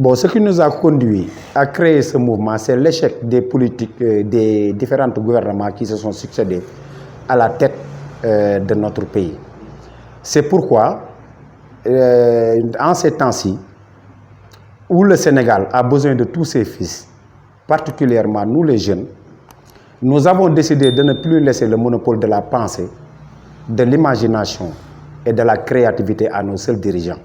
Bon, ce qui nous a conduit à créer ce mouvement, c'est l'échec des politiques des différents gouvernements qui se sont succédés à la tête de notre pays. C'est pourquoi, en ces temps-ci, où le Sénégal a besoin de tous ses fils, particulièrement nous les jeunes, nous avons décidé de ne plus laisser le monopole de la pensée, de l'imagination et de la créativité à nos seuls dirigeants.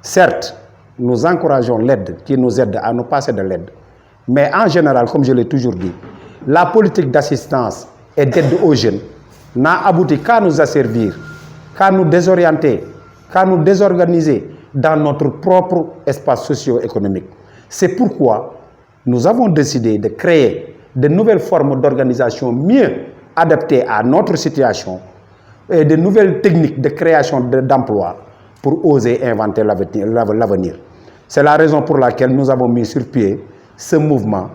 Certes, nous encourageons l'aide qui nous aide à nous passer de l'aide. Mais en général, comme je l'ai toujours dit, la politique d'assistance et d'aide aux jeunes n'a abouti qu'à nous asservir, qu'à nous désorienter, qu'à nous désorganiser dans notre propre espace socio-économique. C'est pourquoi nous avons décidé de créer de nouvelles formes d'organisation mieux adaptées à notre situation et de nouvelles techniques de création d'emplois pour oser inventer l'avenir. C'est la raison pour laquelle nous avons mis sur pied ce mouvement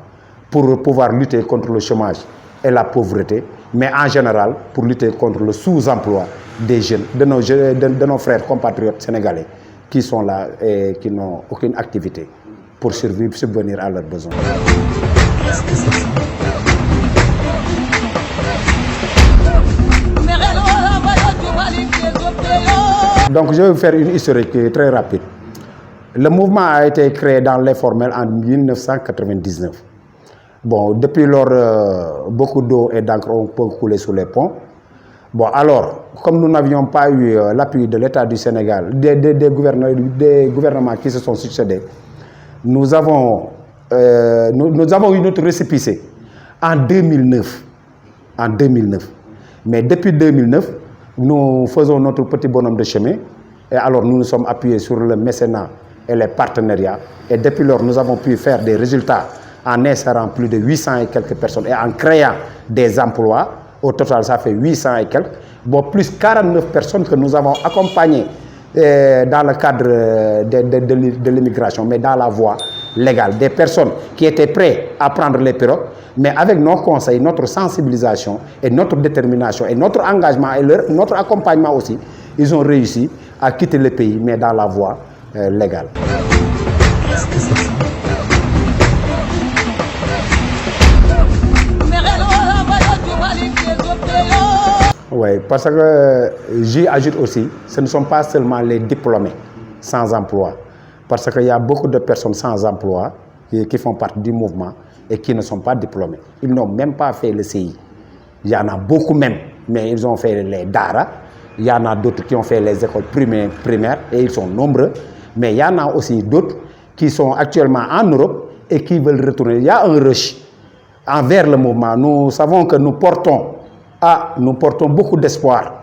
pour pouvoir lutter contre le chômage et la pauvreté, mais en général pour lutter contre le sous-emploi des jeunes, de nos frères compatriotes sénégalais qui sont là et qui n'ont aucune activité pour survivre, subvenir à leurs besoins. Donc je vais vous faire une historique très rapide. Le mouvement a été créé dans l'informel en 1999. Bon, depuis lors, beaucoup d'eau et d'encre ont coulé sous les ponts. Bon, alors, comme nous n'avions pas eu l'appui de l'État du Sénégal, des gouvernements qui se sont succédés, nous avons eu notre récépissé en 2009. En 2009. Mais depuis 2009, nous faisons notre petit bonhomme de chemin. Et alors, nous nous sommes appuyés sur le mécénat et les partenariats. Et depuis lors, nous avons pu faire des résultats en insérant plus de 800 et quelques personnes et en créant des emplois. Au total, ça fait 800 et quelques. Bon, plus 49 personnes que nous avons accompagnées dans le cadre de l'immigration, mais dans la voie légale. Des personnes qui étaient prêtes à prendre les pirogues, mais avec nos conseils, notre sensibilisation et notre détermination et notre engagement et notre accompagnement aussi, ils ont réussi à quitter le pays, mais dans la voie légale. Oui, parce que j'y ajoute aussi, ce ne sont pas seulement les diplômés sans emploi, parce qu'il y a beaucoup de personnes sans emploi qui font partie du mouvement et qui ne sont pas diplômés. Ils n'ont même pas fait le CI. Il y en a beaucoup même, mais ils ont fait les DARA. Il y en a d'autres qui ont fait les écoles primaires et ils sont nombreux. Mais il y en a aussi d'autres qui sont actuellement en Europe et qui veulent retourner. Il y a un rush envers le mouvement. Nous savons que nous portons beaucoup d'espoir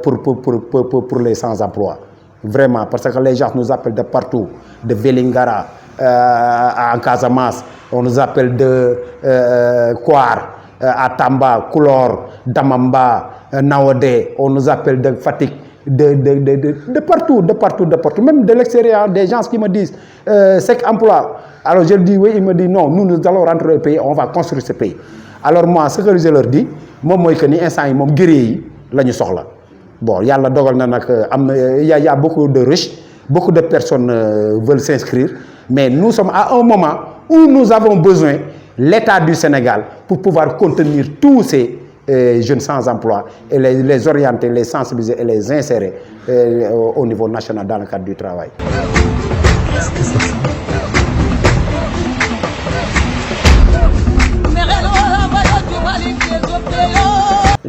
pour les sans-emploi. Vraiment, parce que les gens nous appellent de partout, de Vélingara en Casamance, on nous appelle de Kouar, à Tamba, Koulor, Damamba, Naodé, on nous appelle de Fatick, de partout, même de l'extérieur, des gens qui me disent c'est emploi. Alors je dis oui, ils me disent non, nous allons rentrer au pays, on va construire ce pays. Alors moi, ce que je leur dis, moi, je dis instant yi moom guerrier yi la ñu soxla. Bon, yàlla dogal na nag il y a beaucoup de riches, beaucoup de personnes veulent s'inscrire, mais nous sommes à un moment où nous avons besoin l'État du Sénégal pour pouvoir contenir tous ces jeunes sans emploi et les orienter, les sensibiliser et les insérer au niveau national dans le cadre du travail.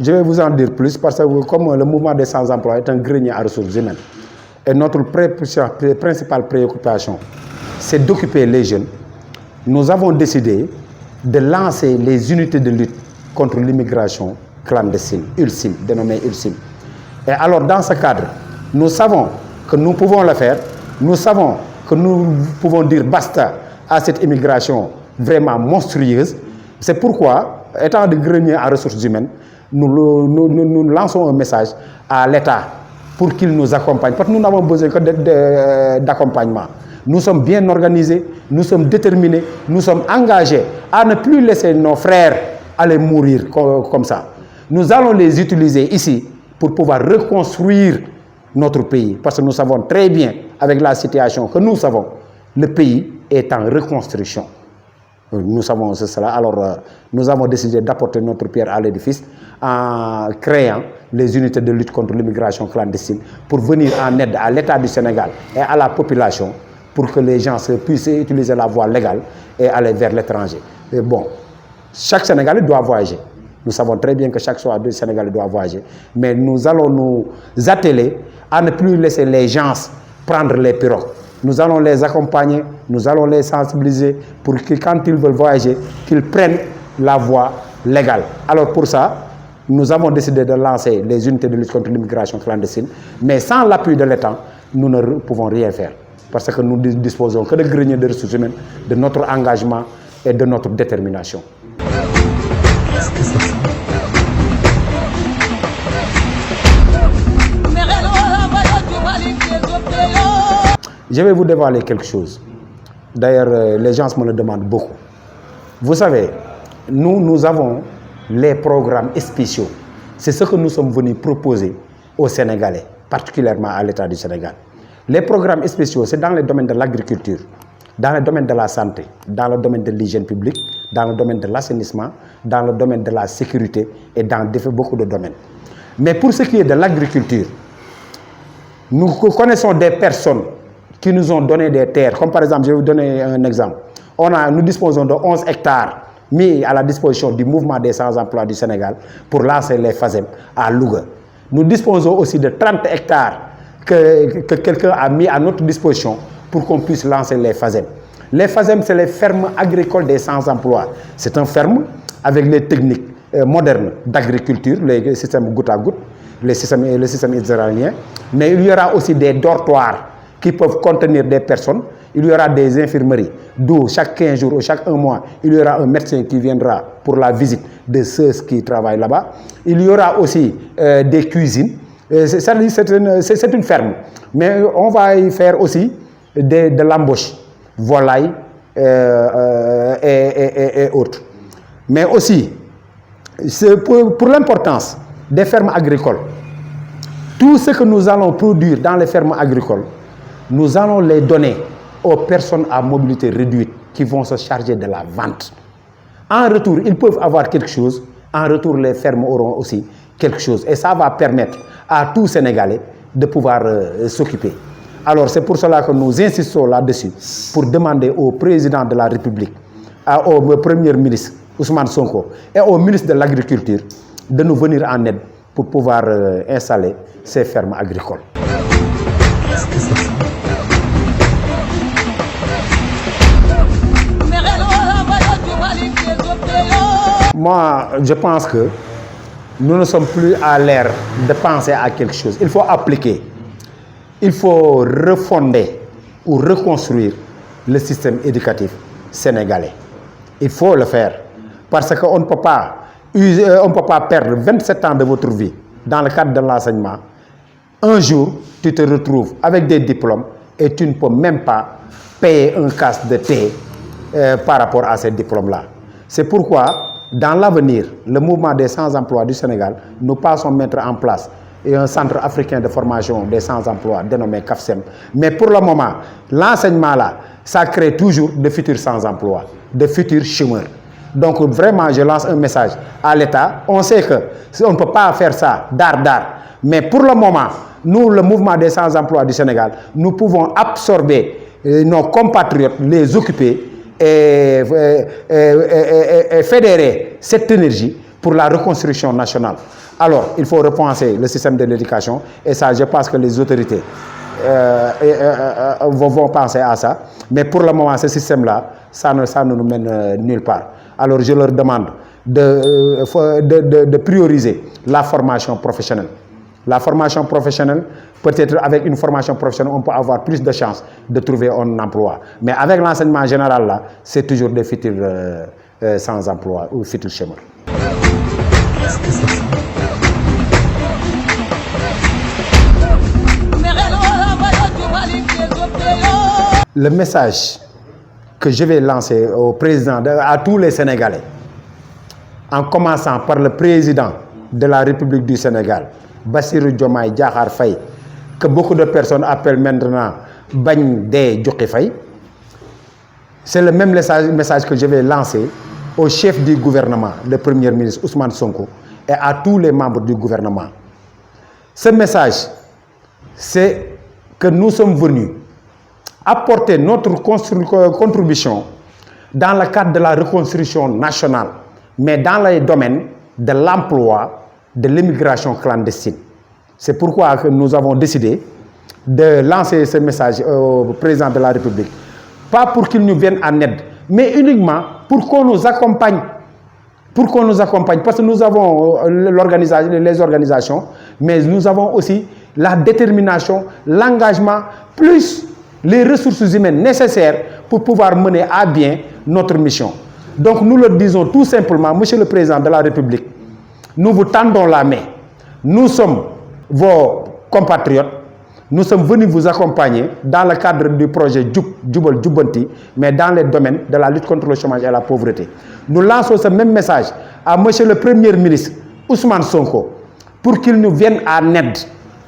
Je vais vous en dire plus parce que comme le mouvement des sans-emploi est un grenier à ressources humaines et notre principale préoccupation c'est d'occuper les jeunes, nous avons décidé de lancer les unités de lutte contre l'immigration clandestine, ULSIM, dénommée ULSIM. Et alors dans ce cadre, nous savons que nous pouvons le faire, nous savons que nous pouvons dire basta à cette immigration vraiment monstrueuse. C'est pourquoi, étant de grenier à ressources humaines, nous lançons un message à l'État pour qu'il nous accompagne. Parce que nous n'avons besoin que d'accompagnement. Nous sommes bien organisés, nous sommes déterminés, nous sommes engagés à ne plus laisser nos frères aller mourir comme ça. Nous allons les utiliser ici pour pouvoir reconstruire notre pays. Parce que nous savons très bien, avec la situation que nous savons, le pays est en reconstruction. Nous savons cela, alors nous avons décidé d'apporter notre pierre à l'édifice en créant les unités de lutte contre l'immigration clandestine pour venir en aide à l'État du Sénégal et à la population pour que les gens puissent utiliser la voie légale et aller vers l'étranger. Bon, chaque Sénégalais doit voyager. Nous savons très bien que chaque Sénégalais doit voyager. Mais nous allons nous atteler à ne plus laisser les gens prendre les pirogues. Nous allons les accompagner, nous allons les sensibiliser pour que quand ils veulent voyager, qu'ils prennent la voie légale. Alors pour ça, nous avons décidé de lancer les unités de lutte contre l'immigration clandestine. Mais sans l'appui de l'État, nous ne pouvons rien faire. Parce que nous disposons que de greniers de ressources humaines, de notre engagement et de notre détermination. Je vais vous dévoiler quelque chose. D'ailleurs, les gens me le demandent beaucoup. Vous savez, nous avons les programmes spéciaux. C'est ce que nous sommes venus proposer aux Sénégalais, particulièrement à l'État du Sénégal. Les programmes spéciaux, c'est dans le domaine de l'agriculture, dans le domaine de la santé, dans le domaine de l'hygiène publique, dans le domaine de l'assainissement, dans le domaine de la sécurité et dans beaucoup de domaines. Mais pour ce qui est de l'agriculture, nous connaissons des personnes qui nous ont donné des terres. Comme par exemple, je vais vous donner un exemple. Nous disposons de 11 hectares mis à la disposition du mouvement des sans-emploi du Sénégal pour lancer les FASEM à Louga. Nous disposons aussi de 30 hectares que quelqu'un a mis à notre disposition pour qu'on puisse lancer les FASEM. Les FASEM, c'est les fermes agricoles des sans-emploi. C'est une ferme avec les techniques modernes d'agriculture, les systèmes goutte à goutte, le système israélien. Mais il y aura aussi des dortoirs qui peuvent contenir des personnes. Il y aura des infirmeries, d'où chaque 15 jours ou chaque 1 mois, il y aura un médecin qui viendra pour la visite de ceux qui travaillent là-bas. Il y aura aussi des cuisines. C'est une ferme. Mais on va y faire aussi de l'embauche, volaille et autres. Mais aussi, pour l'importance des fermes agricoles, tout ce que nous allons produire dans les fermes agricoles, nous allons les donner aux personnes à mobilité réduite qui vont se charger de la vente. En retour, ils peuvent avoir quelque chose. En retour, les fermes auront aussi quelque chose. Et ça va permettre à tout Sénégalais de pouvoir s'occuper. Alors, c'est pour cela que nous insistons là-dessus, pour demander au président de la République, au premier ministre Ousmane Sonko et au ministre de l'Agriculture de nous venir en aide pour pouvoir installer ces fermes agricoles. Moi, je pense que nous ne sommes plus à l'ère de penser à quelque chose. Il faut appliquer. Il faut refonder ou reconstruire le système éducatif sénégalais. Il faut le faire. Parce qu'on ne peut pas perdre 27 ans de votre vie dans le cadre de l'enseignement. Un jour, tu te retrouves avec des diplômes et tu ne peux même pas payer un casse de thé par rapport à ces diplômes-là. C'est pourquoi, dans l'avenir, le mouvement des sans-emploi du Sénégal, nous pensons mettre en place un centre africain de formation des sans-emploi dénommé CAFSEM. Mais pour le moment, l'enseignement là, ça crée toujours de futurs sans-emploi, de futurs chômeurs. Donc vraiment, je lance un message à l'État. On sait qu'on ne peut pas faire ça d'art. Mais pour le moment, nous, le mouvement des sans-emploi du Sénégal, nous pouvons absorber nos compatriotes, les occuper et fédérer cette énergie pour la reconstruction nationale. Alors, il faut repenser le système de l'éducation et ça, je pense que les autorités vont penser à ça. Mais pour le moment, ce système-là, ça ne nous mène nulle part. Alors, je leur demande de prioriser la formation professionnelle. La formation professionnelle, peut-être avec une formation professionnelle, on peut avoir plus de chances de trouver un emploi. Mais avec l'enseignement général, là, c'est toujours des futurs sans emploi ou futurs chômeurs. Le message que je vais lancer au président, à tous les Sénégalais, en commençant par le président de la République du Sénégal, Bassirou Diomaye Diakhar Faye, que beaucoup de personnes appellent maintenant Bagn Dé Dioki Faye, c'est le même message que je vais lancer au chef du gouvernement, le Premier ministre Ousmane Sonko, et à tous les membres du gouvernement. Ce message, c'est que nous sommes venus apporter notre contribution dans le cadre de la reconstruction nationale, mais dans les domaines de l'emploi, de l'immigration clandestine. C'est pourquoi que nous avons décidé de lancer ce message au président de la République. Pas pour qu'il nous vienne en aide, mais uniquement pour qu'on nous accompagne. Pour qu'on nous accompagne, parce que nous avons les organisations, mais nous avons aussi la détermination, l'engagement, plus les ressources humaines nécessaires pour pouvoir mener à bien notre mission. Donc nous le disons tout simplement, Monsieur le Président de la République, nous vous tendons la main. Nous sommes vos compatriotes. Nous sommes venus vous accompagner dans le cadre du projet Djubal Djubanti, mais dans les domaines de la lutte contre le chômage et la pauvreté. Nous lançons ce même message à Monsieur le Premier ministre Ousmane Sonko pour qu'il nous vienne en aide.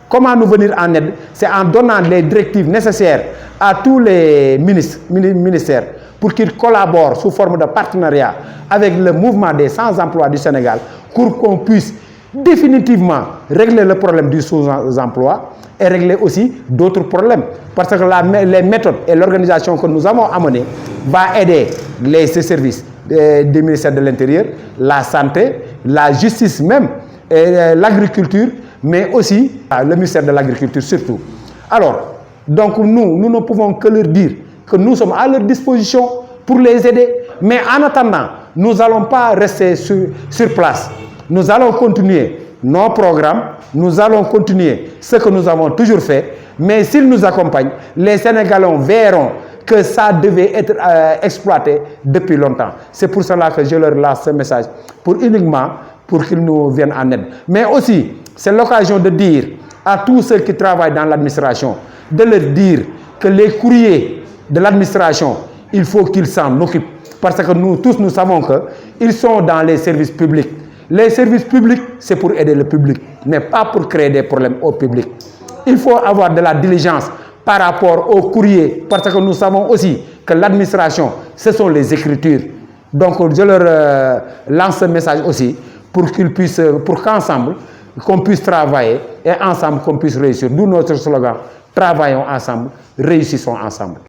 Comment nous venir en aide? C'est en donnant les directives nécessaires à tous les ministères pour qu'ils collaborent sous forme de partenariat avec le mouvement des sans-emploi du Sénégal pour qu'on puisse définitivement régler le problème du sous-emploi et régler aussi d'autres problèmes. Parce que les méthodes et l'organisation que nous avons amenées va aider les services du ministère de l'Intérieur, la santé, la justice même, l'agriculture, mais aussi le ministère de l'Agriculture surtout. Alors, donc nous ne pouvons que leur dire que nous sommes à leur disposition pour les aider. Mais en attendant, nous n'allons pas rester sur place. Nous allons continuer nos programmes, nous allons continuer ce que nous avons toujours fait, mais s'ils nous accompagnent, les Sénégalais verront que ça devait être exploité depuis longtemps. C'est pour cela que je leur lance ce message, uniquement pour qu'ils nous viennent en aide. Mais aussi, c'est l'occasion de dire à tous ceux qui travaillent dans l'administration, de leur dire que les courriers de l'administration, il faut qu'ils s'en occupent. Parce que nous tous, nous savons qu'ils sont dans les services publics. Les services publics, c'est pour aider le public, mais pas pour créer des problèmes au public. Il faut avoir de la diligence par rapport aux courriers, parce que nous savons aussi que l'administration, ce sont les écritures. Donc, je leur lance ce message aussi pour qu'ils puissent, pour qu'ensemble, qu'on puisse travailler et ensemble qu'on puisse réussir. D'où notre slogan, travaillons ensemble, réussissons ensemble.